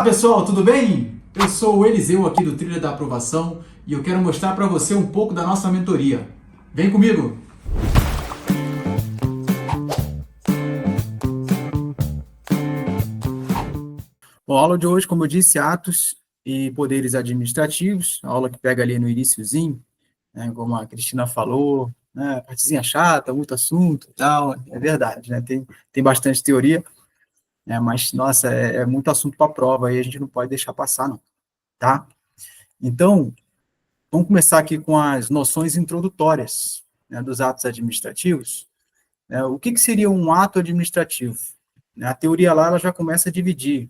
Olá pessoal, tudo bem? Eu sou o Eliseu aqui do Trilha da Aprovação e eu quero mostrar para você um pouco da nossa mentoria. Vem comigo! Bom, a aula de hoje, como eu disse, atos e poderes administrativos, a aula que pega ali no iniciozinho, né, como a Cristina falou, né, partezinha chata, muito assunto e tal, é verdade, né, tem bastante teoria, né, mas, nossa, é muito assunto para a prova e a gente não pode deixar passar, não, tá? Então, vamos começar aqui com as noções introdutórias, né, dos atos administrativos. O que seria um ato administrativo? A teoria lá ela já começa a dividir,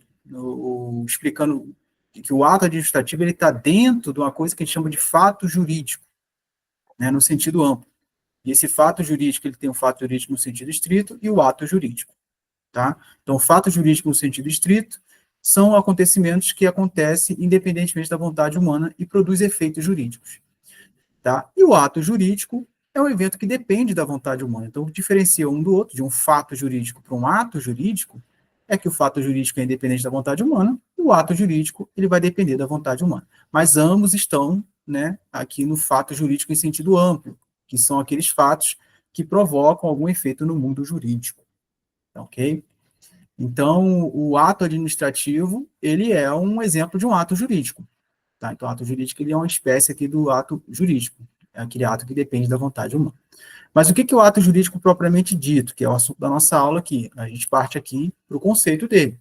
explicando que o ato administrativo ele está dentro de uma coisa que a gente chama de fato jurídico, né, no sentido amplo. E esse fato jurídico ele tem o fato jurídico no sentido estrito e o ato jurídico. Tá? Então, o fato jurídico no sentido estrito são acontecimentos que acontecem independentemente da vontade humana e produz efeitos jurídicos. Tá? E o ato jurídico é um evento que depende da vontade humana. Então, o que diferencia um do outro, de um fato jurídico para um ato jurídico, é que o fato jurídico é independente da vontade humana, e o ato jurídico ele vai depender da vontade humana. Mas ambos estão, né, aqui no fato jurídico em sentido amplo, que são aqueles fatos que provocam algum efeito no mundo jurídico. Ok? Então, o ato administrativo, ele é um exemplo de um ato jurídico. Tá? Então, o ato jurídico ele é uma espécie aqui do ato jurídico, é aquele ato que depende da vontade humana. Mas o que é o ato jurídico propriamente dito, que é o assunto da nossa aula aqui? A gente parte aqui para o conceito dele.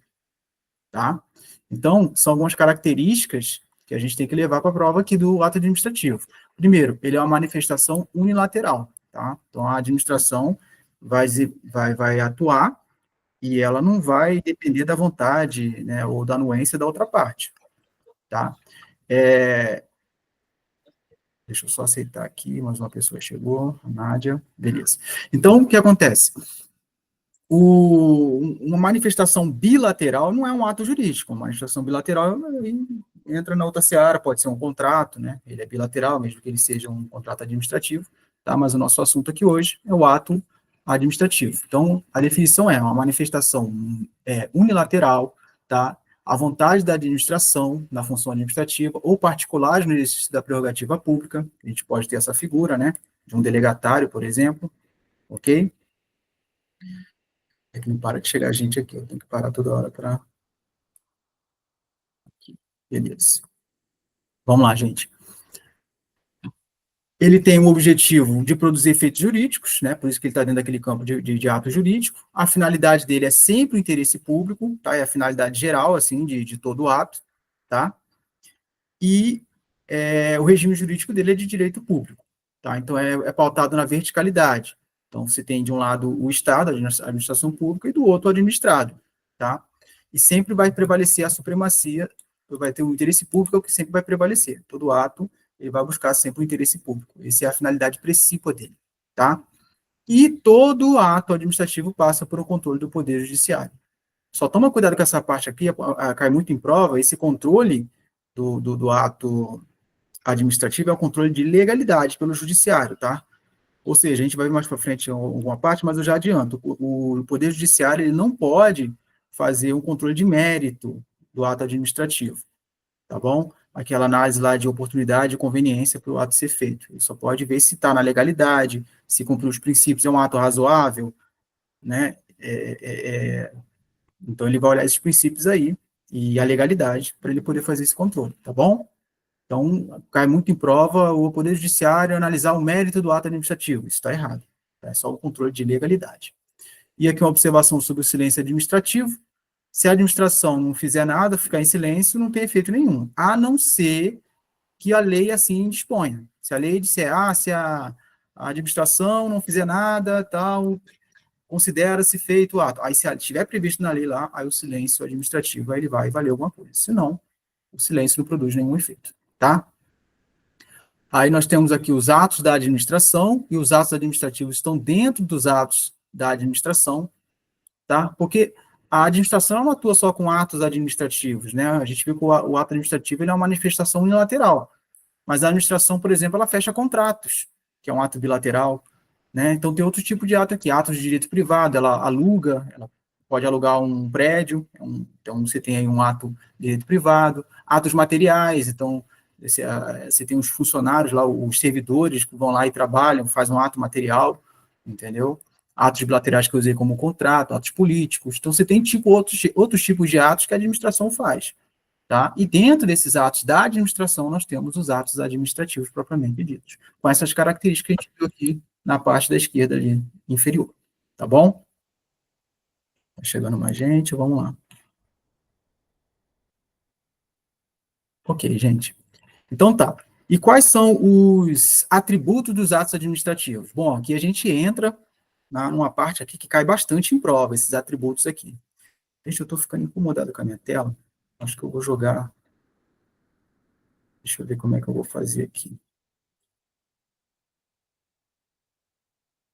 Tá? Então, são algumas características que a gente tem que levar para a prova aqui do ato administrativo. Primeiro, ele é uma manifestação unilateral. Tá? Então, a administração vai atuar e ela não vai depender da vontade, né, ou da anuência da outra parte. Tá? Deixa eu só aceitar aqui, mais uma pessoa chegou, a Nádia, beleza. Então, o que acontece? Uma manifestação bilateral não é um ato jurídico, uma manifestação bilateral entra na outra seara, pode ser um contrato, né? Ele é bilateral, mesmo que ele seja um contrato administrativo, tá? Mas o nosso assunto aqui hoje é o ato administrativo. Então, a definição é uma manifestação unilateral, tá? A vontade da administração na função administrativa ou particulares no exercício da prerrogativa pública, a gente pode ter essa figura, né? De um delegatário, por exemplo, ok? É que não para de chegar gente aqui, eu tenho que parar toda hora para... Beleza. Vamos lá, gente. Ele tem o objetivo de produzir efeitos jurídicos, né? Por isso que ele está dentro daquele campo de ato jurídico. A finalidade dele é sempre o interesse público, tá? É a finalidade geral, assim, de todo o ato, tá? E o regime jurídico dele é de direito público, tá? Então, é pautado na verticalidade. Então, você tem de um lado o Estado, a administração pública, e do outro o administrado, tá? E sempre vai prevalecer a supremacia, vai ter o interesse público, é o que sempre vai prevalecer. Todo ato, ele vai buscar sempre o interesse público. Essa é a finalidade principal dele, tá? E todo ato administrativo passa por um controle do Poder Judiciário. Só toma cuidado com essa parte aqui, cai muito em prova, esse controle do ato administrativo é o controle de legalidade pelo judiciário, tá? Ou seja, a gente vai ver mais para frente em alguma parte, mas eu já adianto, o Poder Judiciário ele não pode fazer um controle de mérito do ato administrativo, tá bom? Aquela análise lá de oportunidade e conveniência para o ato ser feito. Ele só pode ver se está na legalidade, se cumpriu os princípios, é um ato razoável, né? Então, ele vai olhar esses princípios aí e a legalidade para ele poder fazer esse controle, tá bom? Então, cai muito em prova o Poder Judiciário analisar o mérito do ato administrativo. Isso está errado. É só o controle de legalidade. E aqui uma observação sobre o silêncio administrativo. Se a administração não fizer nada, ficar em silêncio, não tem efeito nenhum, a não ser que a lei assim disponha. Se a lei disser, se a administração não fizer nada, tal, considera-se feito o ato. Aí, se estiver previsto na lei lá, aí o silêncio administrativo, aí ele vai valer alguma coisa. Senão, o silêncio não produz nenhum efeito, tá? Aí nós temos aqui os atos da administração, e os atos administrativos estão dentro dos atos da administração, tá? Porque a administração não atua só com atos administrativos, né? A gente viu que o ato administrativo ele é uma manifestação unilateral, mas a administração, por exemplo, ela fecha contratos, que é um ato bilateral, né? Então tem outro tipo de ato aqui, atos de direito privado, ela aluga, ela pode alugar um prédio, então você tem aí um ato de direito privado, atos materiais, então você tem os funcionários lá, os servidores que vão lá e trabalham, fazem um ato material, entendeu? Atos bilaterais que eu usei como contrato, atos políticos, então você tem outros tipos de atos que a administração faz, tá? E dentro desses atos da administração, nós temos os atos administrativos propriamente ditos, com essas características que a gente viu aqui na parte da esquerda ali, inferior, tá bom? Tá chegando mais gente, vamos lá. Ok, gente. Então tá. E quais são os atributos dos atos administrativos? Bom, aqui a gente entra numa parte aqui que cai bastante em prova, esses atributos aqui. Deixa eu estou ficando incomodado com a minha tela. Acho que eu vou jogar. Deixa eu ver como é que eu vou fazer aqui.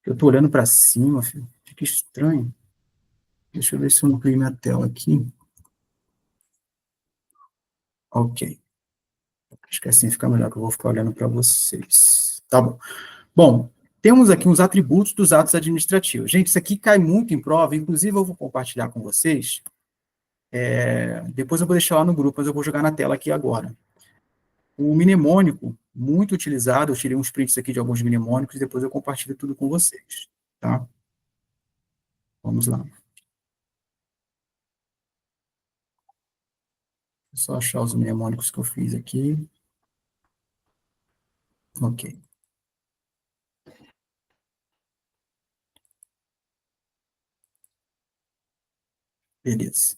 Eu estou olhando para cima, filho. Fica estranho. Deixa eu ver se eu amplio minha tela aqui. Ok. Acho que assim fica melhor, que eu vou ficar olhando para vocês. Tá bom. Bom, temos aqui os atributos dos atos administrativos. Gente, isso aqui cai muito em prova, inclusive eu vou compartilhar com vocês. Depois eu vou deixar lá no grupo, mas eu vou jogar na tela aqui agora. O mnemônico, muito utilizado, eu tirei uns prints aqui de alguns mnemônicos e depois eu compartilho tudo com vocês, tá? Vamos lá. Vou só achar os mnemônicos que eu fiz aqui. Ok, beleza.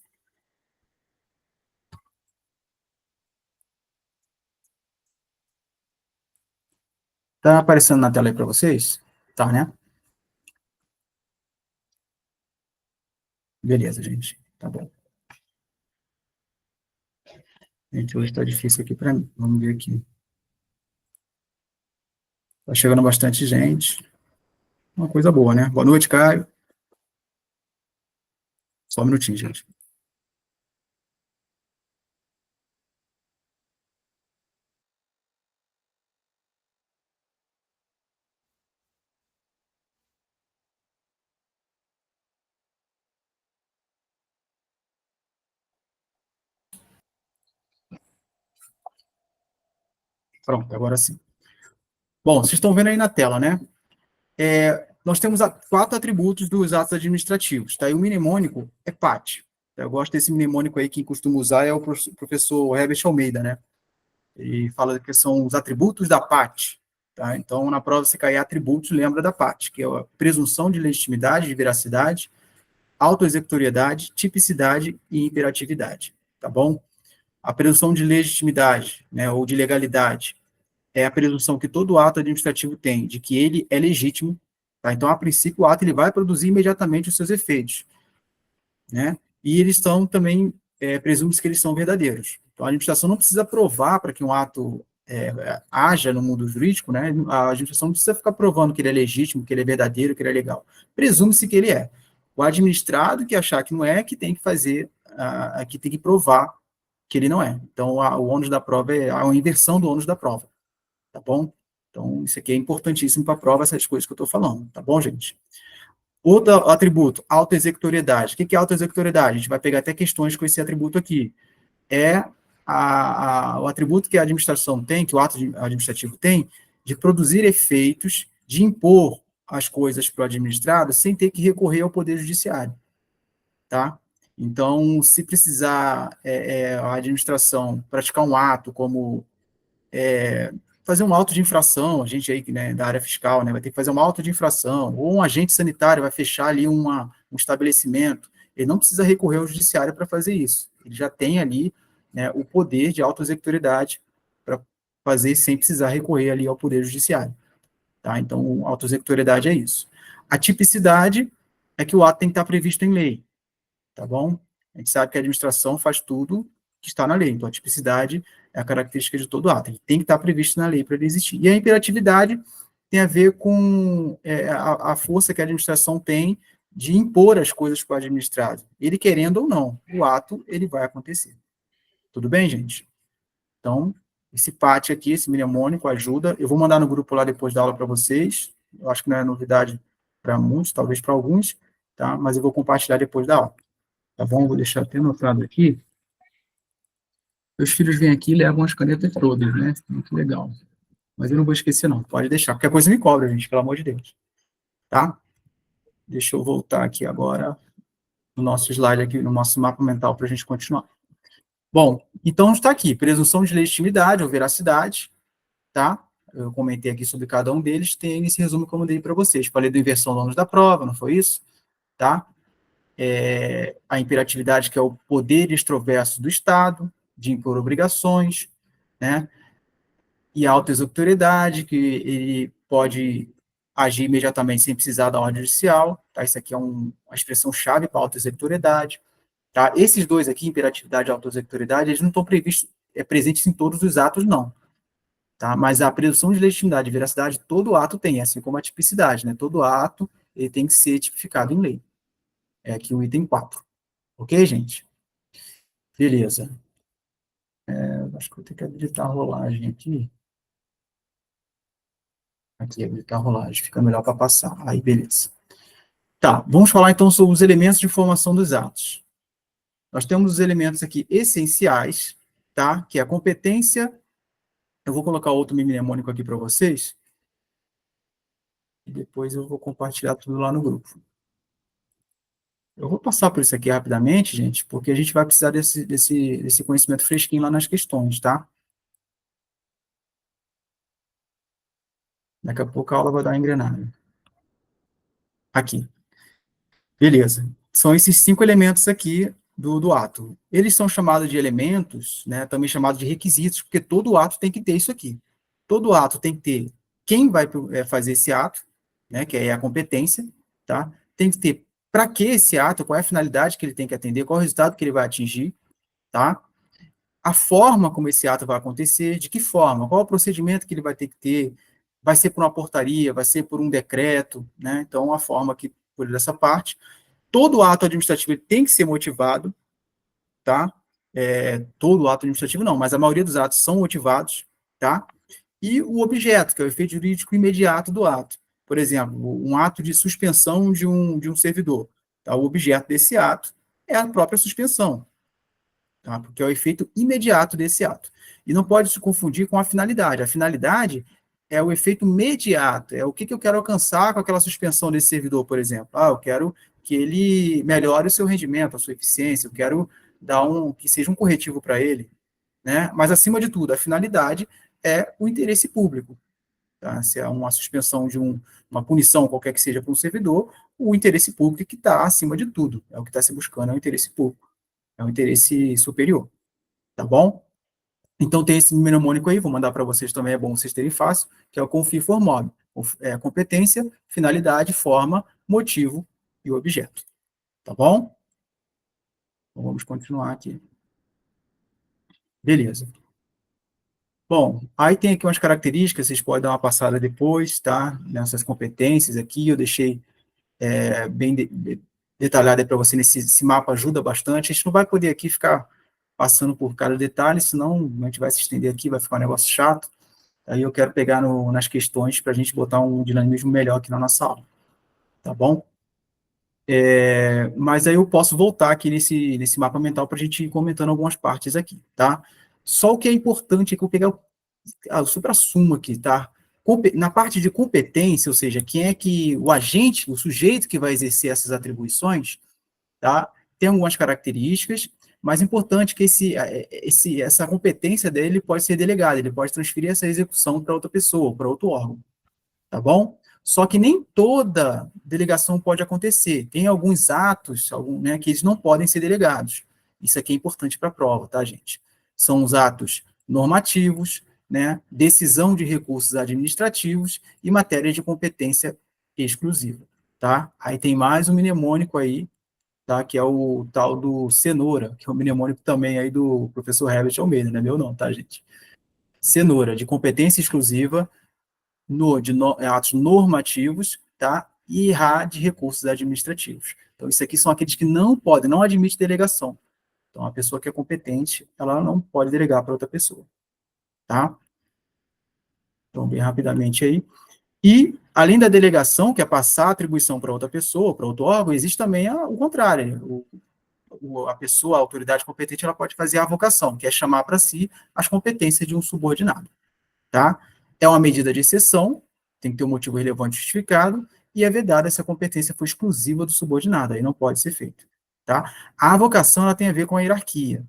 Tá aparecendo na tela aí para vocês? Tá, né? Beleza, gente. Tá bom. Gente, hoje tá difícil aqui para mim. Vamos ver aqui. Tá chegando bastante gente. Uma coisa boa, né? Boa noite, Caio. Só um minutinho, gente. Pronto, agora sim. Bom, vocês estão vendo aí na tela, né? Nós temos 4 atributos dos atos administrativos, tá? E o mnemônico é PAT. Eu gosto desse mnemônico aí, quem costuma usar é o professor Herbert Almeida, né? Ele fala que são os atributos da PAT, tá? Então, na prova, você cair atributos, lembra da PAT, que é a presunção de legitimidade, de veracidade, autoexecutoriedade, tipicidade e imperatividade, tá bom? A presunção de legitimidade, né, ou de legalidade, é a presunção que todo ato administrativo tem, de que ele é legítimo, tá? Então, a princípio, o ato ele vai produzir imediatamente os seus efeitos, né? E eles estão também, presume-se que eles são verdadeiros. Então, a administração não precisa provar para que um ato haja no mundo jurídico, né? A administração não precisa ficar provando que ele é legítimo, que ele é verdadeiro, que ele é legal. Presume-se que ele é. O administrado que achar que não é, que tem que fazer, que tem que provar que ele não é. Então, o ônus da prova é a inversão do ônus da prova, tá bom? Então, isso aqui é importantíssimo para a prova, essas coisas que eu estou falando, tá bom, gente? Outro atributo, autoexecutoriedade. O que é autoexecutoriedade? A gente vai pegar até questões com esse atributo aqui. É o atributo que a administração tem, que o ato administrativo tem, de produzir efeitos, de impor as coisas para o administrado sem ter que recorrer ao Poder Judiciário, tá? Então, se precisar a administração praticar um ato como fazer um auto de infração, a gente aí, né, da área fiscal, né, vai ter que fazer um auto de infração, ou um agente sanitário vai fechar ali um estabelecimento, ele não precisa recorrer ao judiciário para fazer isso, ele já tem ali, né, o poder de autoexecutoriedade para fazer sem precisar recorrer ali ao poder judiciário, tá? Então, autoexecutoriedade é isso. A tipicidade é que o ato tem que estar previsto em lei, tá bom? A gente sabe que a administração faz tudo que está na lei, então a tipicidade é a característica de todo ato, ele tem que estar previsto na lei para ele existir. E a imperatividade tem a ver com a força que a administração tem de impor as coisas para o administrado. Ele querendo ou não, o ato ele vai acontecer. Tudo bem, gente? Então, esse PAT aqui, esse mnemônico ajuda. Eu vou mandar no grupo lá depois da aula para vocês. Eu acho que não é novidade para muitos, talvez para alguns, tá? Mas eu vou compartilhar depois da aula. tá bom? Vou deixar até anotado aqui. Meus filhos vêm aqui e levam as canetas todas, né? Muito legal. Mas eu não vou esquecer, não. Pode deixar. Qualquer coisa me cobra, gente, pelo amor de Deus. Tá? Deixa eu voltar aqui agora no nosso slide, aqui, no nosso mapa mental, para a gente continuar. Bom, então está aqui. Presunção de legitimidade ou veracidade, tá? Eu comentei aqui sobre cada um deles, tem esse resumo que eu mandei para vocês. Falei do inversão do ônus da prova, não foi isso? Tá? A imperatividade, que é o poder extroverso do Estado, de impor obrigações, né? E a autoexecutoriedade, que ele pode agir imediatamente sem precisar da ordem judicial, tá? Isso aqui é uma expressão-chave para a autoexecutoriedade, tá? Esses dois aqui, imperatividade e autoexecutoriedade, eles não estão presentes em todos os atos, não, tá? Mas a presunção de legitimidade e veracidade, todo ato tem, assim como a tipicidade, né? Todo ato ele tem que ser tipificado em lei. É aqui o item 4. Ok, gente? Beleza. Acho que vou ter que habilitar a rolagem aqui. Aqui, habilitar a rolagem. Fica melhor para passar. Aí, beleza. Tá, vamos falar então sobre os elementos de formação dos atos. Nós temos os elementos aqui essenciais, tá? Que é a competência. Eu vou colocar outro mnemônico aqui para vocês. E depois eu vou compartilhar tudo lá no grupo. Eu vou passar por isso aqui rapidamente, gente, porque a gente vai precisar desse conhecimento fresquinho lá nas questões, tá? Daqui a pouco a aula vai dar uma engrenada. Aqui. Beleza. São esses 5 elementos aqui do ato. Eles são chamados de elementos, né, também chamados de requisitos, porque todo ato tem que ter isso aqui. Todo ato tem que ter quem vai fazer esse ato, né, que é a competência, tá? Tem que ter para que esse ato, qual é a finalidade que ele tem que atender, qual é o resultado que ele vai atingir, tá? A forma como esse ato vai acontecer, de que forma, qual é o procedimento que ele vai ter que ter, vai ser por uma portaria, vai ser por um decreto, né? Então, a forma que, por essa parte, todo ato administrativo tem que ser motivado, tá? Todo ato administrativo não, mas a maioria dos atos são motivados, tá? E o objeto, que é o efeito jurídico imediato do ato. Por exemplo, um ato de suspensão de um servidor. Tá? O objeto desse ato é a própria suspensão, tá? Porque é o efeito imediato desse ato. E não pode se confundir com a finalidade. A finalidade é o efeito imediato, é o que eu quero alcançar com aquela suspensão desse servidor, por exemplo. Eu quero que ele melhore o seu rendimento, a sua eficiência, eu quero que seja um corretivo para ele, né? Mas, acima de tudo, a finalidade é o interesse público. Tá? Se é uma suspensão uma punição, qualquer que seja para um servidor, o interesse público que está acima de tudo. É o que está se buscando, é o interesse público, é o interesse superior. Tá bom? Então tem esse mnemônico aí, vou mandar para vocês também, é bom vocês terem fácil, que é o confie for mob. Competência, finalidade, forma, motivo e objeto. Tá bom? Então vamos continuar aqui. Beleza. Bom, aí tem aqui umas características, vocês podem dar uma passada depois, tá? Nessas competências aqui, eu deixei bem detalhado para você esse mapa, ajuda bastante. A gente não vai poder aqui ficar passando por cada detalhe, senão a gente vai se estender aqui, vai ficar um negócio chato. Aí eu quero pegar nas questões para a gente botar um dinamismo melhor aqui na nossa aula, tá bom? Mas aí eu posso voltar aqui nesse mapa mental para a gente ir comentando algumas partes aqui, tá? Só o que é importante é que eu pegar o supra-sumo aqui, tá? Na parte de competência, ou seja, quem é que o agente, o sujeito que vai exercer essas atribuições, tá? Tem algumas características, mas é importante que essa competência dele pode ser delegada, ele pode transferir essa execução para outra pessoa, para outro órgão, tá bom? Só que nem toda delegação pode acontecer. Tem alguns atos, né, que eles não podem ser delegados. Isso aqui é importante para a prova, tá, gente? São os atos normativos, né, decisão de recursos administrativos e matéria de competência exclusiva, tá? Aí tem mais um mnemônico aí, tá, que é o tal do cenoura, que é o mnemônico também aí do professor Herbert Almeida, não é meu não, tá, gente? Cenoura, de competência exclusiva, atos normativos, tá? E RA de recursos administrativos. Então, isso aqui são aqueles que não podem, não admite delegação. Então, a pessoa que é competente, ela não pode delegar para outra pessoa, tá? Então, bem rapidamente aí. E, além da delegação, que é passar a atribuição para outra pessoa, para outro órgão, existe também o contrário. a pessoa, a autoridade competente, ela pode fazer a avocação, que é chamar para si as competências de um subordinado, tá? É uma medida de exceção, tem que ter um motivo relevante justificado, e é vedada se a competência for exclusiva do subordinado, aí não pode ser feito, tá? A avocação, ela tem a ver com a hierarquia.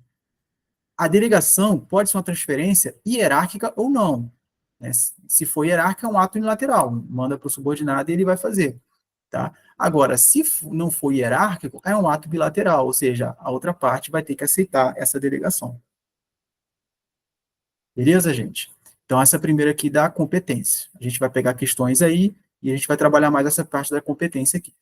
A delegação pode ser uma transferência hierárquica ou não, né? Se for hierárquica, é um ato unilateral, manda para o subordinado e ele vai fazer, tá? Agora, se não for hierárquico, é um ato bilateral, ou seja, a outra parte vai ter que aceitar essa delegação. Beleza, gente? Então, essa primeira aqui da competência. A gente vai pegar questões aí e a gente vai trabalhar mais essa parte da competência aqui.